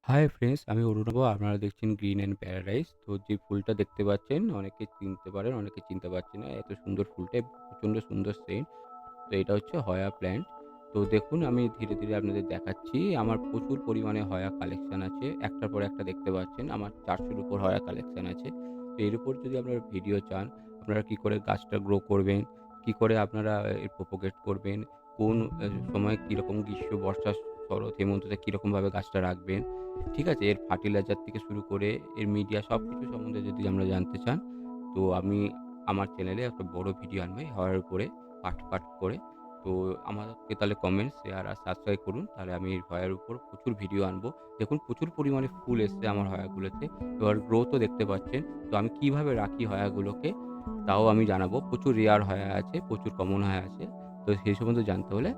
Hi friends, আমি অরুণাভ। আপনারা দেখছেন গ্রিন অ্যান্ড প্যারাডাইস। তো যে ফুলটা দেখতে পাচ্ছেন, অনেকে চিনতে পারেন, অনেকে চিনতে পারছেন না। এত সুন্দর ফুলটা, প্রচণ্ড সুন্দর সেন্ট। তো এটা হচ্ছে হয়া প্ল্যান্ট। তো দেখুন, আমি ধীরে, ধীরে আপনাদের দেখাচ্ছি। আমার প্রচুর পরিমাণে হয়া কালেকশন আছে। একটার পর একটা দেখতে পাচ্ছেন। আমার ৪০০ র উপর হয়া কালেকশন আছে। তো এর উপর যদি আপনারা ভিডিও চান, আপনারা কি করে গাছটা গ্রো করবেন, কি করে আপনারা প্রোপাগেট করবেন, কোন সময় কিরকম গ্রীষ্ম, বর্ষা, শরৎ, হেমন্ততে কিরকমভাবে গাছটা রাখবেন, ঠিক আছে? এর ফার্টিলাইজার থেকে শুরু করে এর মিডিয়া সবকিছু সম্বন্ধে যদি আমরা জানতে চান, তো আমি আমার চ্যানেলে একটা বড় ভিডিও আনবো এই হওয়ার উপরে, পার্ট, পার্ট করে। তো আমাকে তাহলে কমেন্ট, শেয়ার আর সাবস্ক্রাইব করুন। তাহলে আমি এই হয়ার উপর প্রচুর ভিডিও আনবো। দেখুন, প্রচুর পরিমাণে ফুল এসছে আমার হয়াগুলোতে। এবার গ্রোথও দেখতে পাচ্ছেন। তো আমি কিভাবে রাখি হয়াগুলোকে, তাও আমি জানাবো। প্রচুর রেয়ার হয়া আছে, প্রচুর কমন হয়া আছে। তো সেই সম্বন্ধে জানতে হলে